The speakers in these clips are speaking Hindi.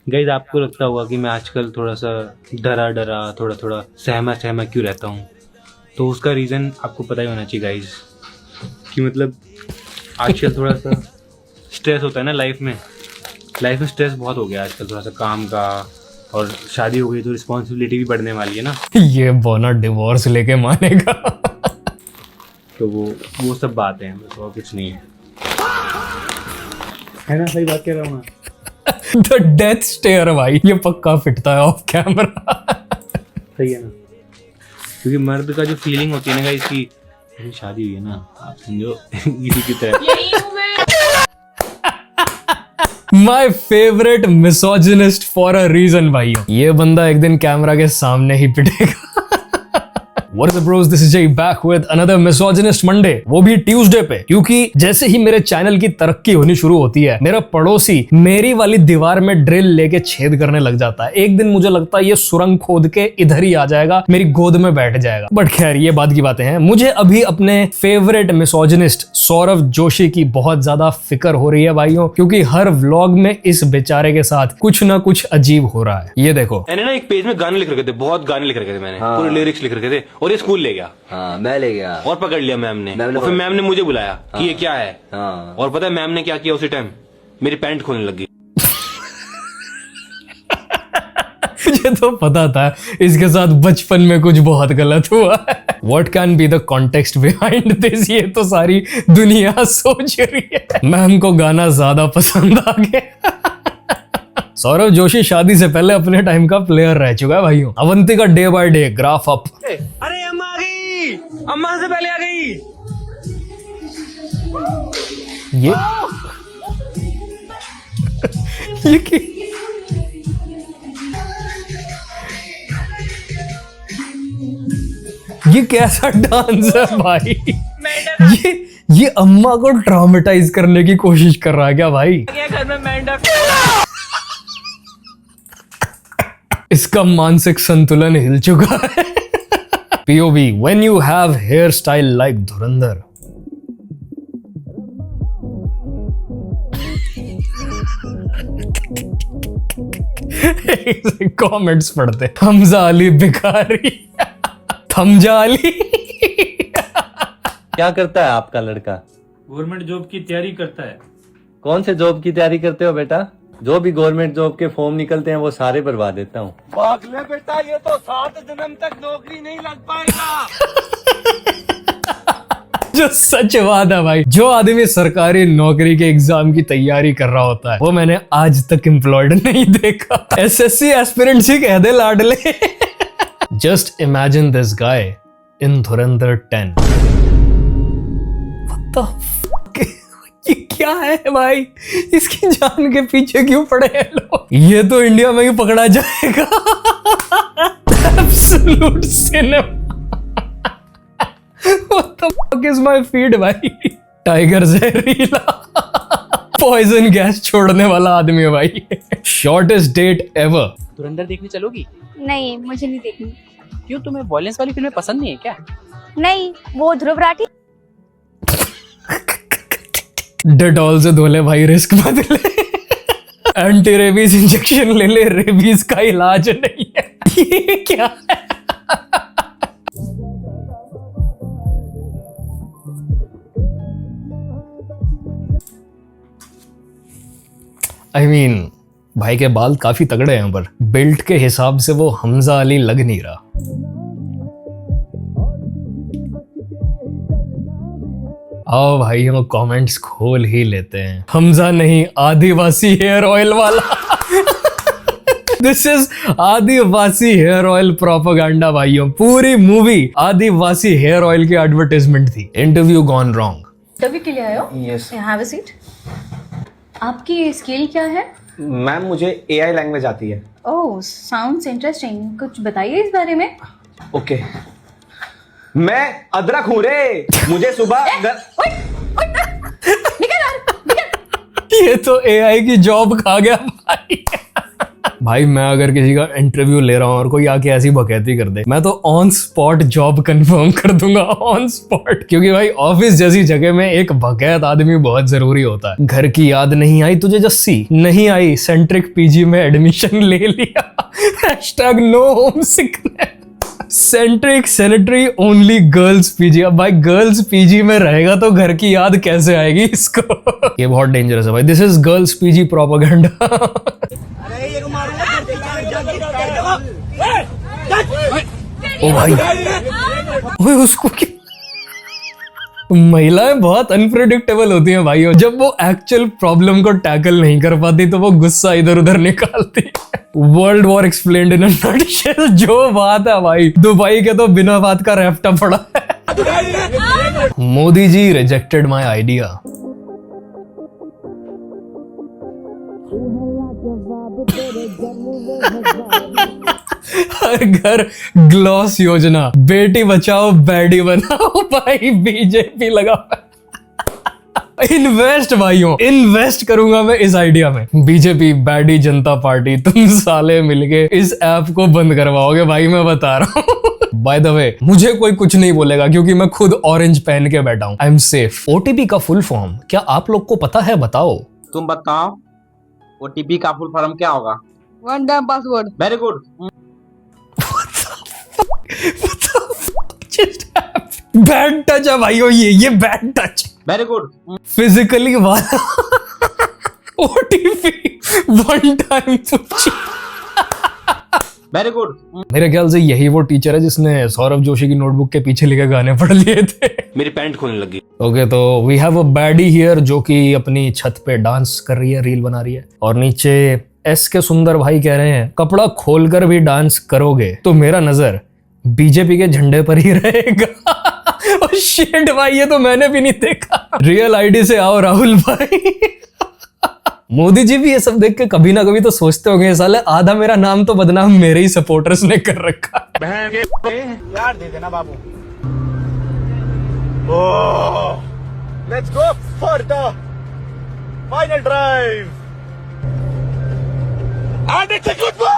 गाइस आपको लगता होगा कि मैं आजकल थोड़ा सा डरा डरा थोड़ा थोड़ा सहमा सहमा क्यों रहता हूँ, तो उसका रीज़न आपको पता ही होना चाहिए गाइस कि मतलब आजकल थोड़ा सा स्ट्रेस होता है ना लाइफ में स्ट्रेस बहुत हो गया आजकल थोड़ा सा काम का, और शादी हो गई तो रिस्पॉन्सिबिलिटी भी बढ़ने वाली है ना। ये बोना डिवोर्स लेके मानेगा। तो वो सब बातें हैं, बस और कुछ नहीं है ना। सही बात कह रहा हूँ मैं। द डेथ स्टेयर भाई, ये पक्का फिटता है ऑफ कैमरा। सही है ना, क्योंकि मर्द का जो फीलिंग होती है ना गाइस की शादी हुई है ना, आप समझो इसी की तरह। My favourite misogynist for a reason भाई, ये बंदा एक दिन कैमरा के सामने ही पिटेगा। What is up bros, this is Jay back with another misogynist Monday, वो भी ट्यूसडे पे, क्योंकि जैसे ही मेरे चैनल की तरक्की होनी शुरू होती है मेरा पड़ोसी मेरी वाली दीवार में ड्रिल लेके छेद करने लग जाता है। एक दिन मुझे लगता है ये सुरंग खोद के इधर ही आ जाएगा, मेरी गोद में बैठ जाएगा। बट खैर ये बात की बातें हैं। मुझे अभी अपने फेवरेट मिसोजिनिस्ट सौरव जोशी की बहुत ज्यादा फिक्र हो रही है भाइयों, क्योंकि हर व्लॉग में इस बेचारे के साथ कुछ ना कुछ अजीब हो रहा है। ये देखो, मैंने ना एक पेज में गाने लिख रखे थे, बहुत गाने लिख रखे थे मैंने, पूरे लिरिक्स लिख रखे थे, और ये स्कूल ले गया। हाँ मैं ले गया और पकड़ लिया मैम ने, और फिर मैम ने मुझे बुलाया कि ये क्या है। हाँ। और पता है मैम ने क्या किया उसी टाइम, मेरी पैंट खोलने लगी। मुझे तो पता था इसके साथ बचपन में कुछ बहुत गलत हुआ है। What can be the context behind this? ये तो सारी दुनिया सोच रही है। मैम को गाना ज्यादा पसंद आ गया। सौरव जोशी शादी से पहले अपने टाइम का प्लेयर रह चुका है भाइयों। Avantika day by day graph up. अरे अम्मा आ गई, अम्मा से पहले आ गई। ये की? ये कैसा डांस है भाई? ये अम्मा को ट्रॉमेटाइज करने की कोशिश कर रहा है क्या भाई? घर में मेंढक। इसका मानसिक संतुलन हिल चुका है। POV, when you have hairstyle like Dhurandhar. Comments पढ़ते, हमजा अली भिखारी। थमजा अली। क्या करता है आपका लड़का? गवर्नमेंट जॉब की तैयारी करता है। कौन से जॉब की तैयारी करते हो बेटा? जो भी गवर्नमेंट जॉब के फॉर्म निकलते हैं वो सारे भरवा देता हूँ। पागल बेटा, ये तो 7 जन्म तक नौकरी नहीं लग पाएगा। जो सच बात है भाई, जो आदमी सरकारी नौकरी के एग्जाम की तैयारी कर रहा होता है वो मैंने आज तक एम्प्लॉयड नहीं देखा। SSC एस्पिरेंट्स ही कह दे लाडले। Just imagine this guy in Dhurandhar 10। What the fuck? ये क्या है भाई? इसकी जान के पीछे क्यों पड़े हैं लोग? ये तो इंडिया में ही पकड़ा जाएगा। Absolute cinema. What the fuck is my feed भाई? टाइगर जहरीला पॉइजन गैस छोड़ने वाला आदमी है भाई। Shortest date ever. धुरंधर देखने चलोगी? नहीं, मुझे नहीं देखनी। क्यों, तुम्हें वॉयलेंस वाली फिल्में पसंद नहीं है क्या? नहीं, वो ध्रुव राठी। डेटॉल से धोले भाई, रिस्क मत ले। एंटी रेबीज इंजेक्शन ले ले, रेबीज का इलाज नहीं है। ये क्या है? I mean, भाई के बाल काफी तगड़े हैं पर बिल्ट के हिसाब से वो हमजा अली लग नहीं रहा। आओ भाई हम कमेंट्स खोल ही लेते हैं। हमजा नहीं, आदिवासी हेयर ऑयल वाला। This is Adivasi hair oil propaganda भाइयों। पूरी मूवी आदिवासी हेयर ऑयल की एडवर्टाइजमेंट थी। Interview gone wrong. इंटरव्यू के लिए आए हो? Yes have a seat. आपकी स्किल क्या है? मैम मुझे AI लैंग्वेज आती है। Oh, sounds interesting. कुछ बताइए इस बारे में। ओके, मैं अदरक हूँ रे। मुझे सुबह ये तो AI की जॉब खा गया भाई। भाई मैं अगर किसी का इंटरव्यू ले रहा हूँ और कोई आके ऐसी बकैती कर दे, मैं तो ऑन स्पॉट जॉब कंफर्म कर दूंगा, ऑन स्पॉट। क्योंकि भाई ऑफिस जैसी जगह में एक बकैत आदमी बहुत जरूरी होता है। घर की याद नहीं आई तुझे जस्सी? नहीं आई, सेंट्रिक पीजी में एडमिशन ले लिया। Hashtag no homesickness. Centric sanitary only girls PG. अब भाई गर्ल्स पीजी में रहेगा तो घर की याद कैसे आएगी इसको? ये बहुत डेंजरस है भाई। This is girls PG propaganda. ओ भाई, ओए उसको क्या? महिलाएं बहुत अनप्रेडिक्टेबल होती हैं भाई। जब वो एक्चुअल प्रॉब्लम को टैकल नहीं कर पाती तो वो गुस्सा इधर उधर निकालती है। World war explained in a nutshell. जो बात है भाई, दुबई के तो बिना बात का रैप्टा पड़ा है। Modi ji rejected my idea. हर घर ग्लॉस योजना, बेटी बचाओ बेटी बनाओ। भाई बीजेपी लगा। इन्वेस्ट भाइयों, इन्वेस्ट करूंगा मैं इस आइडिया में। बीजेपी बैडी जनता पार्टी, तुम साले मिलके इस ऐप को बंद करवाओगे भाई, मैं बता रहा हूँ। बाय द वे, मुझे कोई कुछ नहीं बोलेगा क्योंकि मैं खुद ऑरेंज पहन के बैठा हूँ। I am safe. ओटीपी का फुल फॉर्म क्या आप लोग को पता है? बताओ। तुम बताओ ओटीपी का फुल फॉर्म क्या होगा? One time password. Very good. Bad touch है भाइयों, ये bad touch. Very good. Physically वाला OTP one time. Very good. मेरे ख्याल से यही वो टीचर है जिसने सौरभ जोशी की नोटबुक के पीछे लिखे गाने पढ़ लिए थे। मेरी पैंट खोलने लगी। ओके, तो we have a baddie here जो कि अपनी छत पे डांस कर रही है, रील बना रही है। और नीचे एस के सुंदर भाई कह रहे हैं कपड़ा खोलकर भी डांस करोगे तो मेरा नजर बीजेपी के झंडे पर ही रहेगा। और शिट भाई, ये तो मैंने भी नहीं देखा। रियल आईडी से आओ राहुल भाई। मोदी जी भी ये सब देख के कभी ना कभी तो सोचते होंगे साले आधा मेरा नाम तो बदनाम मेरे ही सपोर्टर्स ने कर रखा। यार दे देना बाबू। Let's go for the final drive and it's a good one.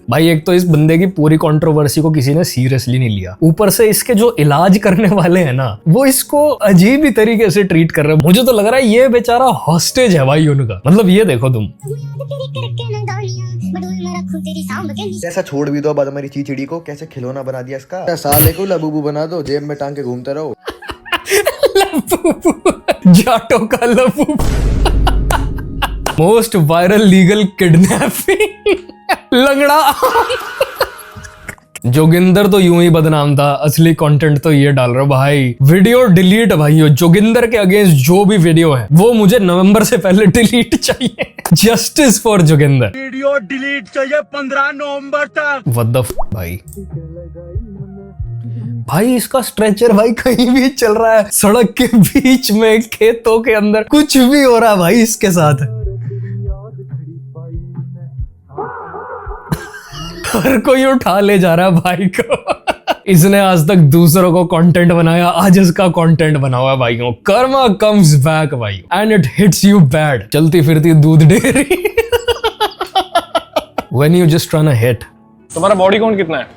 भाई एक तो इस बंदे की पूरी कंट्रोवर्सी को किसी ने सीरियसली नहीं लिया, ऊपर से इसके जो इलाज करने वाले हैं ना वो इसको अजीब ही तरीके से ट्रीट कर रहे हैं। मुझे तो लग रहा है ये बेचारा हॉस्टेज है भाई उनका। मतलब ये देखो तुम, ऐसा छोड़ भी दो बाद हमारी चीचड़ी को, कैसे खिलौना बना दिया इसका। साले को लबूबू बना दो, जेब में टांग के घूमते रहो। जाटो का Labubu. Most viral legal kidnapping. लंगड़ा। जोगिंदर तो यूं ही बदनाम था, असली कंटेंट तो ये डाल रहा भाई। वीडियो डिलीट भाइयों, जोगिंदर के अगेंस्ट जो भी वीडियो है वो मुझे नवंबर से पहले डिलीट चाहिए। Justice for Joginder. Video delete चाहिए 15 नवंबर तक। व्हाट द भाई। भाई इसका स्ट्रेचर भाई कहीं भी चल रहा है, सड़क के बीच में, खेतों के अंदर, कुछ भी हो रहा है भाई इसके साथ। हर कोई उठा ले जा रहा है भाई को। इसने आज तक दूसरों को कंटेंट बनाया, आज इसका कंटेंट बना हुआ है भाइयों। कर्मा कम्स बैक भाई and it hits you bad. चलती फिरती दूध dairy. When you just run a hit. तुम्हारा बॉडी काउंट कितना है?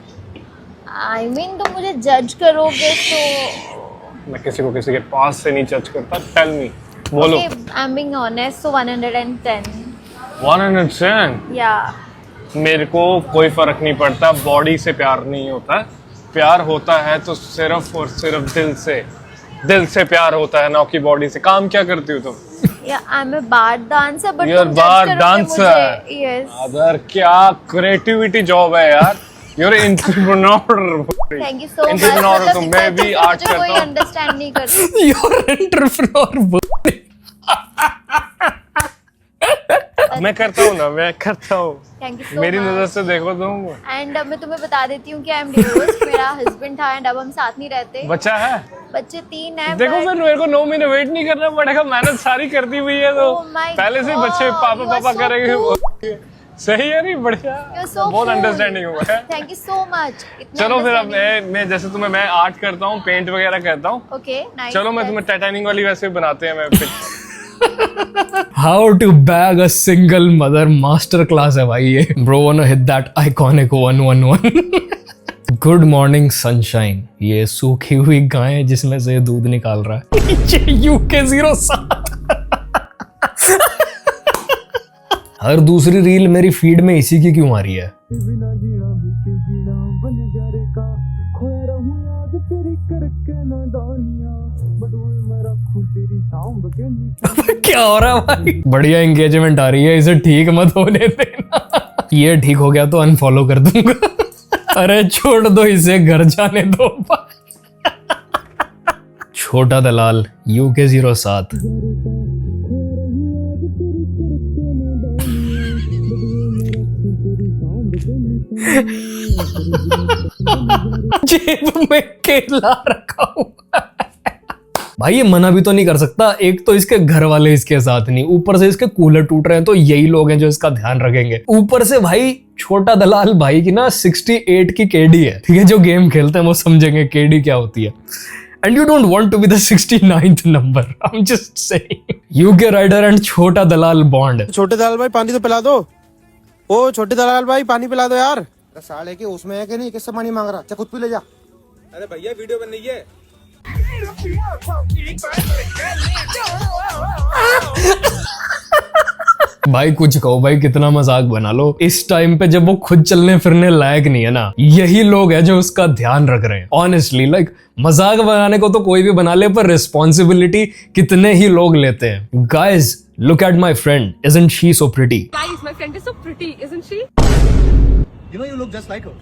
आई मीन तुम मुझे जज करोगे तो मैं किसी को किसी के पास से नहीं जज करता। टेल मी, बोलो। आई एम बीइंग ऑनेस्ट, सो 110। 110? या मेरे को कोई फर्क नहीं पड़ता, बॉडी से प्यार नहीं होता। प्यार होता है तो सिर्फ और सिर्फ दिल से प्यार होता है, ना कि बॉडी से। काम क्या करती हो तुम? या I am a bar dancer, but You're bar dancer? Yes. Other क्या क्रिएटिविटी जॉब है यार। You're entrepreneur. Thank you so much. Entrepreneur तो मैं भी आर्ट करता कोई हूँ। अंडरस्टैंड नहीं करता। You're entrepreneur. मैं करता हूँ ना, मैं करता हूँ। थैंक यू सो मेरी मच। नजर से देखो तुम। एंड मैं तुम्हें बता देती हूँ कि आई एम डिवोर्स्ड। मेरा हस्बैंड था एंड अब हम साथ नहीं रहते। बच्चा है? बच्चे 3 हैं। देखो but- फिर मेरे को 9 महीने वेट नहीं करना पड़ेगा, मेहनत सारी कर दी हुई है तो Oh my पहले से God, बच्चे पापा you are पापा so करेंगे। cool. सही है, नहीं बढ़िया। You're so बहुत cool. अंडरस्टैंडिंग हुआ है। Thank you so much. चलो फिर अब मैं जैसे तुम्हें मैं आर्ट करता हूँ, पेंट वगैरह करता हूँ। Okay nice. चलो मैं तुम्हें टाइटैनिक वाली वैसे बनाते हैं। मैं how to bag a single mother master class है भाई ये। Bro wanna hit that iconic 111। Good morning sunshine. ये सूखी हुई गाय जिसमें से दूध निकाल रहा है। यूके 07। हर दूसरी रील मेरी फीड में इसी की क्यों आ रही है? क्या हो रहा है भाई? बढ़िया एंगेजमेंट आ रही है, इसे ठीक मत होने देना। ये ठीक हो गया तो अनफॉलो कर दूंगा। अरे छोड़ दो इसे, घर जाने दो। छोटा दलाल यूके 07। जेब में केला रखा हुआ। भाई ये मना भी तो नहीं कर सकता, एक तो इसके घर वाले इसके साथ नहीं, ऊपर से इसके कूलर टूट रहे हैं, तो यही लोग हैं जो इसका ध्यान रखेंगे। ऊपर से भाई छोटा दलाल भाई की ना 68 की केडी है, ठीक है? जो गेम खेलते हैं वो समझेंगे केडी क्या होती है। And you don't want to be the 69th number. I'm just saying. UK Rider and छोटा दलाल बॉन्ड। छोटे दलाल भाई पानी तो पिला दो। ओ छोटे दलाल भाई पानी पिला दो यार। साले के उसमें है कि नहीं, किससे पानी मांग रहा? चल खुद पी ले जा। अरे भैया वीडियो बन रही है। भाई कुछ कहो भाई, कितना मजाक बना लो। इस टाइम पे जब वो खुद चलने फिरने लायक नहीं है ना, यही लोग हैं जो उसका ध्यान रख रहे हैं। ऑनेस्टली लाइक मजाक बनाने को तो कोई भी बना ले, पर रिस्पॉन्सिबिलिटी कितने ही लोग लेते हैं। Guys look at my friend, isn't she so pretty? Guys, my friend is so pretty, isn't she? You know you look just like her.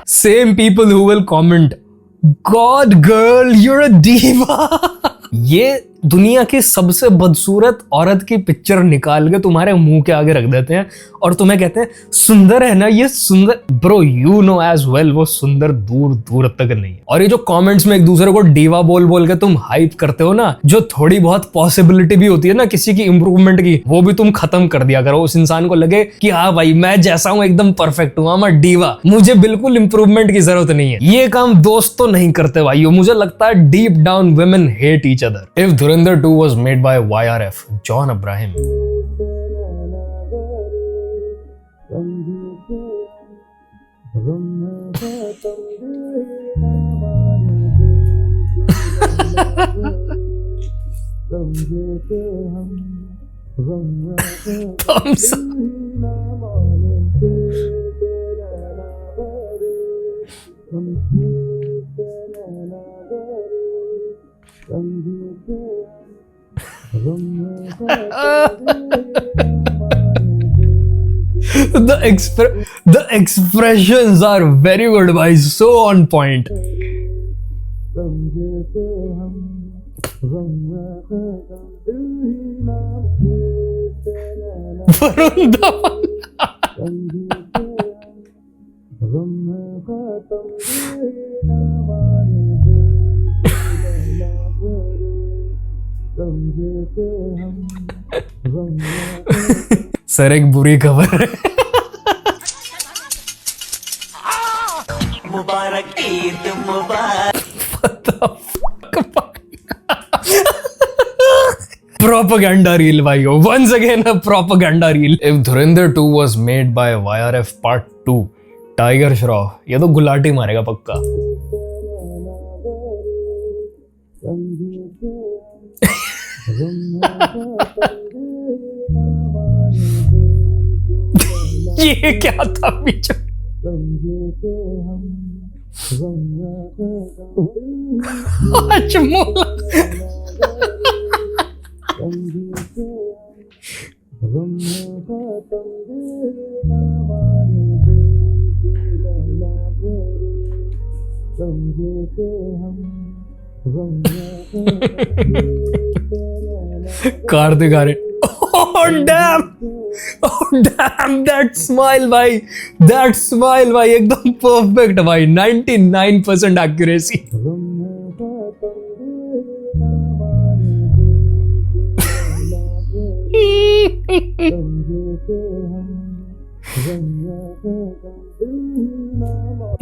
Same people who will comment, God girl, you're a diva. ये दुनिया की सबसे बदसूरत औरत की पिक्चर निकाल के तुम्हारे मुंह के आगे रख देते हैं और तुम्हें कहते हैं सुंदर है ना ये सुंदर। Bro you know as well वो सुंदर दूर दूर तक नहीं है। और ये जो कमेंट्स में एक दूसरे को डीवा बोल बोल के तुम हाइप करते हो ना, जो थोड़ी बहुत पॉसिबिलिटी भी होती है ना किसी की इंप्रूवमेंट की, वो भी तुम खत्म कर दिया करो। उस इंसान को लगे कि हाँ भाई मैं जैसा हूं एकदम परफेक्ट हूं, मैं डीवा, मुझे बिल्कुल इंप्रूवमेंट की जरूरत नहीं है। ये काम दोस्त तो नहीं करते भाइयों। मुझे लगता है deep down women hate each other. If Dhurandhar 2 was made by YRF, John Abraham. Thumbs up. The expressions are very good, भाई, so on point. Varun Dhawan. Sir एक बुरी खबर है। मुबारक ईद मुबारक। Propaganda reel भाइयों, once again a propaganda reel. If Dhurandhar 2 was made by YRF Part 2, tiger Shroff ये तो गुलाटी मारेगा पक्का। ये क्या था पीछे? Kartik Aaryan. Oh damn! Oh damn! That smile भाई, that smile भाई एकदम perfect भाई, 99% accuracy.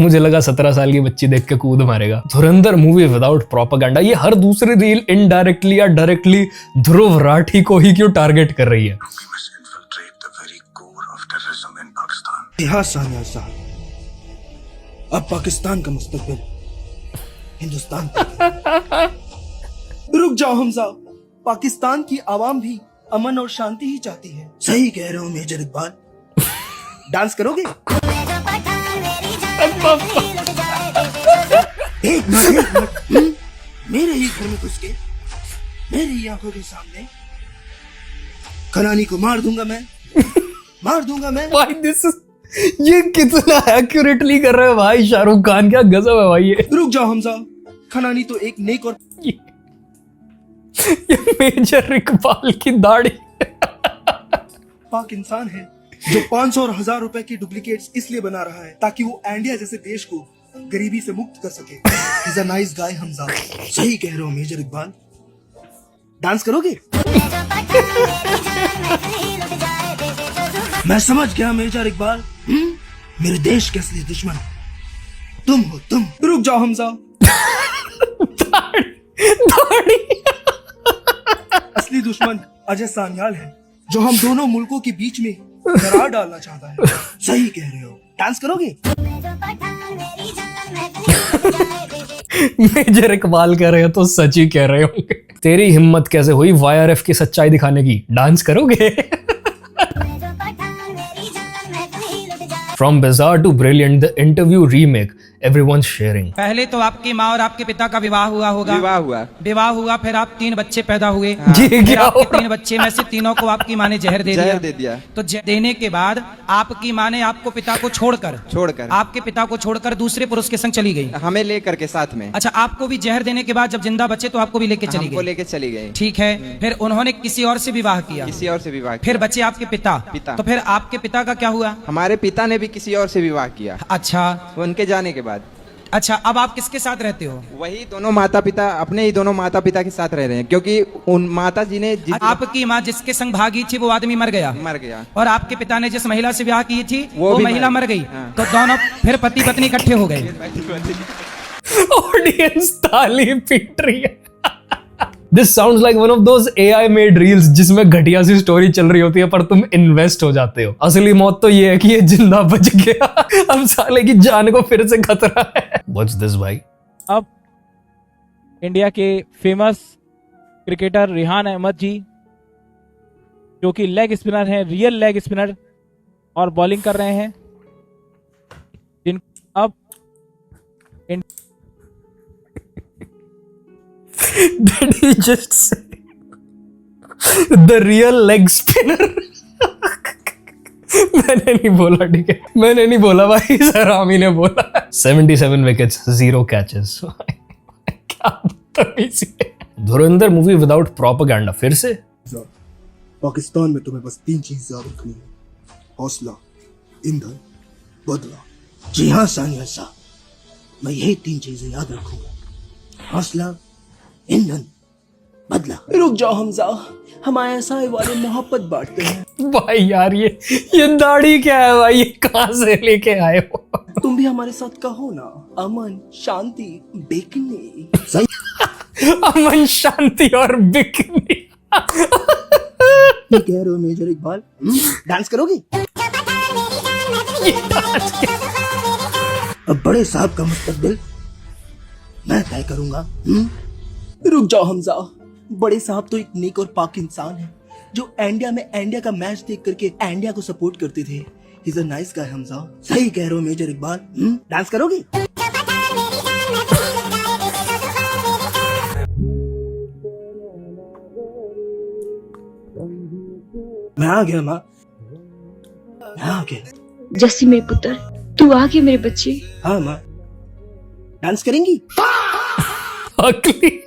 मुझे लगा 17 साल की बच्ची देख के कूद मारेगा। धुरंधर मूवी विदाउट प्रोपेगेंडा। ये हर दूसरी रील इनडायरेक्टली या डायरेक्टली ध्रुव राठी को ही क्यों टारगेट कर रही है? हाँ सानिया साहब, अब पाकिस्तान का मुस्तकबिल हिंदुस्तान का। रुक जाओ हमजा, पाकिस्तान की आवाम भी अमन और शांति ही चाहती है। सही कह रहे हो मेजर इकबाल। डांस करोगे? एक मिनट। मेरे ही घर में घुस के मेरी ही आंखों के सामने खनानी को मार दूंगा मैं। भाई ये कितना एक्यूरेटली कर रहा है भाई शाहरुख खान, क्या गजब है भाई ये। रुक जाओ हमजा, खनानी तो एक नेक और ये मेजर इकबाल की दाढ़ी पाक इंसान है जो 500 और 1000 रुपए की डुप्लीकेट्स इसलिए बना रहा है ताकि वो इंडिया जैसे देश को गरीबी से मुक्त कर सके। He's a nice guy Hamza. सही कह रहे हो मेजर इकबाल। डांस करोगे? मैं समझ गया मेजर इकबाल। मेरे देश के असली दुश्मन तुम हो तुम। रुक जाओ हमजा। दाढ़ी असली दुश्मन अजय सान्याल है जो हम दोनों मुल्कों के बीच में दरार डालना चाहता है। सही कह रहे हो। डांस करोगे? मेजर इकबाल कह रहे हो तो सच ही कह रहे होंगे। तेरी हिम्मत कैसे हुई YRF की सच्चाई दिखाने की? डांस करोगे? From bizarre to brilliant, the interview remake, everyone's sharing. पहले तो आपकी माँ और आपके पिता का विवाह हुआ होगा। विवाह हुआ, फिर आप 3 बच्चे पैदा हुए। जी फिर क्या आपके 3 बच्चे में से तीनों को आपकी माँ ने जहर दे दिया। तो देने के बाद आपकी माँ ने आपको पिता को छोड़कर आपके पिता को छोड़कर दूसरे पुरुष के संग चली गई, हमें लेकर के साथ में। अच्छा, आपको भी जहर देने के बाद जब जिंदा बचे तो आपको भी लेके चली गई। ठीक है, फिर उन्होंने किसी और से विवाह किया। फिर बचे आपके पिता। तो फिर आपके पिता का क्या हुआ? हमारे पिता ने भी किसी और से विवाह किया। अच्छा, उनके जाने के बाद। अच्छा, अब आप किसके साथ रहते हो? वही दोनों माता पिता, अपने ही दोनों माता पिता के साथ रह रहे हैं क्योंकि उन माता जी ने आपकी माँ जिसके संग भागी थी वो आदमी मर गया और आपके पिता ने जिस महिला से ब्याह की थी वो महिला मर गई। तो दोनों फिर पति पत्नी इकट्ठे हो गए। ऑडियंस ताली पीट रही है। This sounds like one of those AI made reels जिसमें घटिया सी स्टोरी चल रही होती है पर तुम इन्वेस्ट हो जाते हो। असली मौत तो ये है कि ये जिंदा बच गया, अब साले की जान को फिर से खतरा है। What's this भाई? अब इंडिया के फेमस क्रिकेटर रिहान अहमद जी, जो कि लेग स्पिनर हैं, रियल लेग स्पिनर, और बॉलिंग कर रहे हैं, जिन अब Did he just say the real leg spinner? मैंने नहीं बोला, ठीक है, मैंने नहीं बोला भाई, सरामी ने बोला। 77 विकेट्स, 0 कैचेस। क्या बदतमीजी है। धुरंधर मूवी विदाउट प्रोपेगेंडा फिर से। पाकिस्तान में तुम्हें बस 3 चीज याद रखनी है: हौसला, ईंधन, बदला। जी हाँ सानिया साहब, मैं यही 3 चीजें याद रखूंगा: हौसला, ईंधन, बदला। रुक जाओ हमजा, हम ISI वाले मोहब्बत बांटते हैं। भाई यार ये दाढ़ी क्या है भाई, ये कहाँ से लेके आए हो? तुम भी हमारे साथ कहो ना, अमन, शांति, बिकनी। सही अमन, शांति और बिकनी। क्या कह रहे हो मेजर इकबाल? डांस करोगे? अब बड़े साहब का मुस्तकबिल मैं तय करूंगा। रुक जाओ हमजा, बड़े साहब तो एक नेक और पाक इंसान है जो इंडिया में इंडिया का मैच देख करके इंडिया को सपोर्ट करते थे। He's a nice guy Hamza. सही कह रहे हो मेजर इकबाल। डांस करोगे? मैं आ गया माँ, मैं आ गया। जैसे मेरे पुत्र, तू आ गया मेरे बच्चे। हाँ माँ। डांस करेंगी? अगली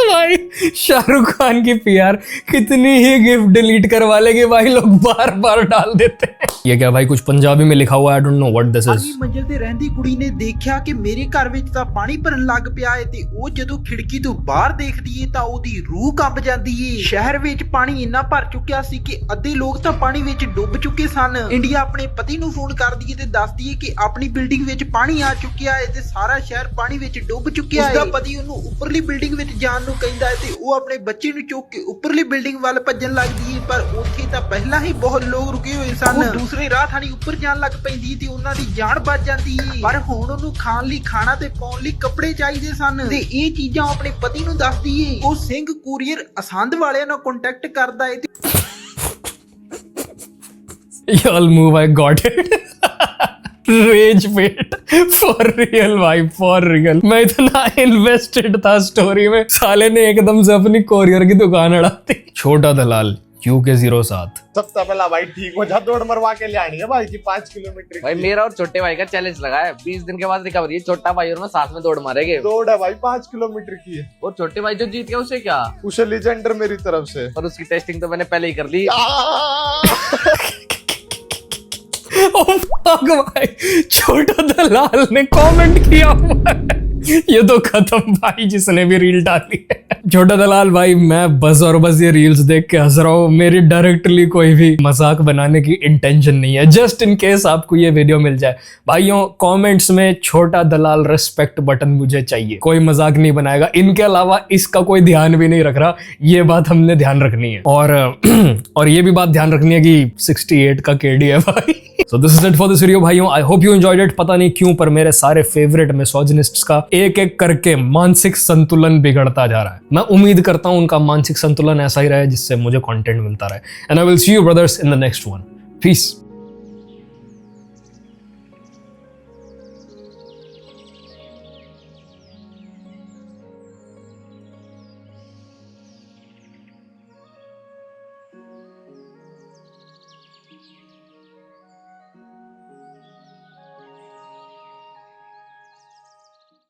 भाई शाहरुख खान की पीआर कितनी ही गिफ्ट डिलीट करवा लेंगे भाई, लोग बार बार डाल देते हैं। ये क्या भाई, कुछ पंजाबी में लिखा हुआ है, I don't know what this is. ਮੰਜ਼ਿਲ ਤੇ ਰਹਿੰਦੀ ਕੁੜੀ ਨੇ ਦੇਖਿਆ ਕਿ ਮੇਰੇ ਘਰ ਵਿੱਚ ਤਾਂ ਪਾਣੀ ਭਰਨ ਲੱਗ ਪਿਆ ਏ ਤੇ ਉਹ ਜਦੋਂ ਖਿੜਕੀ ਤੋਂ ਬਾਹਰ ਦੇਖਦੀ ਏ ਤਾਂ ਉਹਦੀ ਰੂਹ ਕੰਬ ਜਾਂਦੀ ਏ। ਸ਼ਹਿਰ ਵਿੱਚ ਪਾਣੀ ਇੰਨਾ ਭਰ ਚੁੱਕਿਆ ਸੀ ਕਿ ਅੱਧੇ ਲੋਕ ਤਾਂ ਪਾਣੀ ਵਿੱਚ ਡੁੱਬ ਚੁੱਕੇ ਸਨ। ਇੰਡੀਆ ਆਪਣੇ ਪਤੀ ਨੂੰ ਫੋਨ ਕਰਦੀ ਏ ਤੇ ਦੱਸਦੀ ਏ ਕਿ ਆਪਣੀ ਬਿਲਡਿੰਗ ਵਿੱਚ ਪਾਣੀ ਆ ਚੁੱਕਿਆ ਏ ਤੇ ਸਾਰਾ ਸ਼ਹਿਰ ਪਾਣੀ ਵਿੱਚ ਡੁੱਬ ਚੁੱਕਿਆ ਏ। ਉਸਦਾ ਪਤੀ ਉਹਨੂੰ ਉੱਪਰਲੀ ਬਿਲਡਿੰਗ ਵਿੱਚ ਜਾਣ ਨੂੰ ਕਹਿੰਦਾ ਏ ਤੇ ਉਹ ਆਪਣੇ ਬੱਚੇ ਨੂੰ ਚੁੱਕ ਕੇ ਉੱਪਰਲੀ ਬਿਲਡਿੰਗ ਵੱਲ ਭੱਜਣ ਲੱਗਦੀ ਏ, ਪਰ ਉੱਥੇ ਤਾਂ ਪਹਿਲਾਂ ਹੀ ਬਹੁਤ ਲੋਕ ਰੁਕੇ ਹੋਏ ਸਨ। ਉਹ ਦੂਸਰੇ ਰਾਹ ਥਾਣੀ ਉੱਪਰ ਜਾਣ ਲੱਗ ਪੈਂਦੀ ਤੇ ਉਹਨਾਂ ਦੀ ਜਾਨ ਬਚ ਜਾਂਦੀ ਏ, ਪਰ ਹੁਣ ਉਹਨੂੰ ਖਾਣ ਲਈ ਖਾਣਾ ਤੇ ਪਾਉਣ ਲਈ ਕੱਪੜੇ ਚਾਹੀਦੇ ਸਨ ਤੇ ਇਹ ਚੀਜ਼ਾਂ ਉਹ ਆਪਣੇ ਪਤੀ ਨੂੰ ਦੱਸਦੀ ਏ। ਉਹ ਸਿੰਘ ਕੁਰੀਅਰ ਅਸੰਧ ਵਾਲਿਆਂ ਨਾਲ ਕੰਟੈਕਟ ਕਰਦਾ ਏ ਤੇ Y'all move, I got it. Rage bait for real भाई, for real। मैं इतना इन्वेस्टेड था स्टोरी में, साले ने एकदम से अपनी कोरियर की दुकान अड़ा दी। छोटा दलाल UK07। सबसे पहला भाई ठीक हो जा, दौड़ मरवा के ले आनी है भाई की 5 किलोमीटर। भाई मेरा और छोटे भाई का चैलेंज लगा है, 20 दिन के बाद रिकवरी है। छोटा भाई और मैं साथ में दौड़ मारेंगे। दौड़ है भाई 5 किलोमीटर की है। और छोटे भाई जो जीत गया उसे क्या? उसे लीजेंडर मेरी तरफ से। और उसकी टेस्टिंग तो मैंने पहले ही कर ली। Oh fuck भाई, छोटा दलाल ने कमेंट किया हुआ है। ये तो खत्म भाई, जिसने भी रील डाली है। छोटा दलाल भाई, मैं बस और बस ये रील्स देख के हंस रहा हूँ। मेरी डायरेक्टली कोई भी मजाक बनाने की इंटेंशन नहीं है, जस्ट इन केस आपको ये वीडियो मिल जाए। भाइयों कमेंट्स में छोटा दलाल रिस्पेक्ट बटन मुझे चाहिए, कोई मजाक नहीं बनाएगा। इनके अलावा इसका कोई ध्यान भी नहीं रख रहा, ये बात हमने ध्यान रखनी है। और ये भी बात ध्यान रखनी है कि 68 का KD है भाई। So this is it for this video भाइयों, I hope you enjoyed it। पता नहीं क्यों पर मेरे सारे फेवरेट मिसोजिनिस्ट्स का एक एक करके मानसिक संतुलन बिगड़ता जा रहा है। मैं उम्मीद करता हूं उनका मानसिक संतुलन ऐसा ही रहे जिससे मुझे कंटेंट मिलता रहे। And I will see you brothers in the next one. Piece.